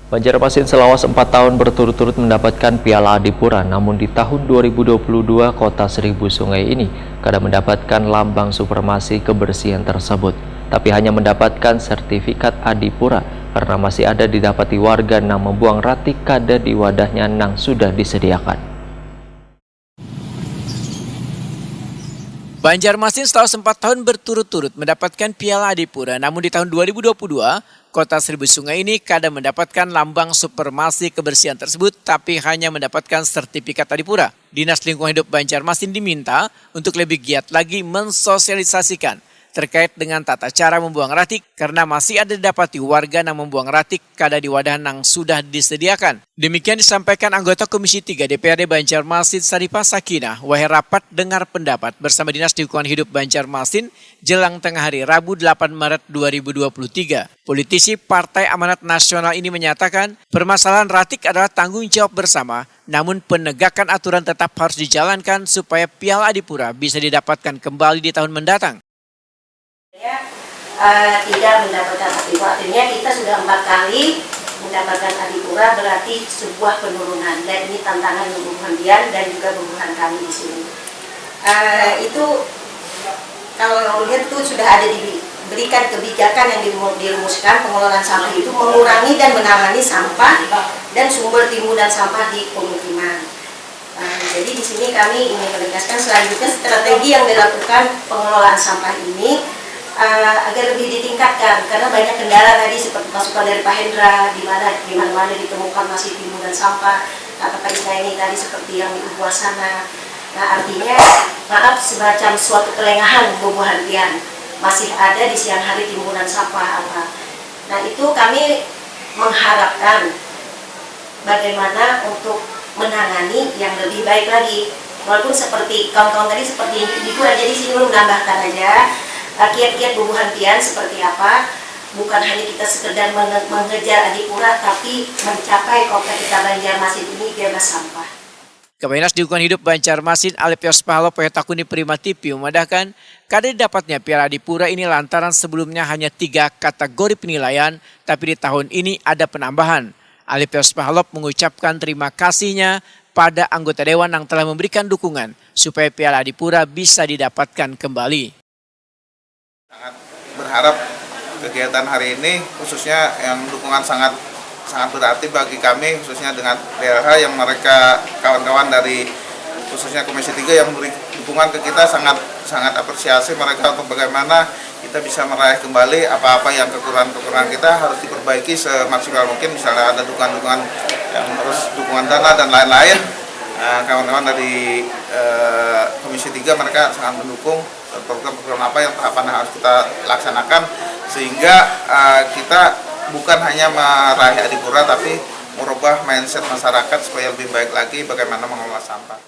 Banjarmasin selama 4 tahun berturut-turut mendapatkan Piala Adipura, namun di tahun 2022 Kota Seribu Sungai ini kadang mendapatkan lambang supremasi kebersihan tersebut, tapi hanya mendapatkan sertifikat Adipura karena masih ada didapati warga yang membuang ratik kada di wadahnya yang sudah disediakan. Banjarmasin setelah 4 tahun berturut-turut mendapatkan Piala Adipura, namun di tahun 2022, Kota Seribu Sungai ini kadang mendapatkan lambang supremasi kebersihan tersebut, tapi hanya mendapatkan sertifikat Adipura. Dinas Lingkungan Hidup Banjarmasin diminta untuk lebih giat lagi mensosialisasikan terkait dengan tata cara membuang ratik karena masih ada didapati warga yang membuang ratik kada di wadah yang sudah disediakan. Demikian disampaikan anggota Komisi 3 DPRD Banjarmasin Saripah Sakinah wahai rapat dengar pendapat bersama Dinas Lingkungan Hidup Banjarmasin jelang tengah hari Rabu 8 Maret 2023. Politisi Partai Amanat Nasional ini menyatakan permasalahan ratik adalah tanggung jawab bersama, namun penegakan aturan tetap harus dijalankan supaya Piala Adipura bisa didapatkan kembali di tahun mendatang. Tidak mendapatkan Adipura, artinya kita sudah 4 kali mendapatkan Adipura, berarti sebuah penurunan, dan ini tantangan Ibu Handian dan juga pemburuhan kami di sini. Itu kalau lihat itu sudah ada diberikan kebijakan yang dirumuskan pengelolaan sampah itu mengurangi dan menangani sampah dan sumber timbunan sampah di pemukiman. Jadi di sini kami ingin menegaskan selanjutnya strategi yang dilakukan pengelolaan sampah ini agar lebih ditingkatkan karena banyak kendala tadi seperti masukan dari Pak Hendra di mana ditemukan masih timbunan sampah, kata Pak Isna ini tadi seperti yang di Ubuah sana. Nah artinya maaf semacam suatu kelengahan Bu Handian masih ada di siang hari timbunan sampah apa. Nah itu kami mengharapkan bagaimana untuk menangani yang lebih baik lagi. Walaupun seperti kawan-kawan tadi seperti itu aja di sini menambahkan aja kiat-kiat Bu Handian seperti apa, bukan hanya kita sekedar mengejar Adipura, tapi mencapai kota kita Banjarmasin ini bebas sampah. Kepala Dinas Lingkungan Hidup Banjarmasin Alepios Pahalo Poetakuni Prima TV memadahkan kada dapatnya Piala Adipura ini lantaran sebelumnya hanya 3 kategori penilaian, tapi di tahun ini ada penambahan. Alepios Pahalo mengucapkan terima kasihnya pada anggota Dewan yang telah memberikan dukungan supaya Piala Adipura bisa didapatkan kembali. Sangat berharap kegiatan hari ini khususnya yang dukungan sangat berarti bagi kami khususnya dengan DLH yang mereka kawan-kawan dari khususnya Komisi 3 yang memberi dukungan ke kita sangat apresiasi mereka untuk bagaimana kita bisa meraih kembali apa-apa yang kekurangan kita harus diperbaiki semaksimal mungkin, misalnya ada dukungan yang harus dukungan dana dan lain-lain. Kawan-kawan dari Komisi 3 mereka sangat mendukung program-program apa yang tahapan harus kita laksanakan sehingga kita bukan hanya meraih Adipura tapi merubah mindset masyarakat supaya lebih baik lagi bagaimana mengelola sampah.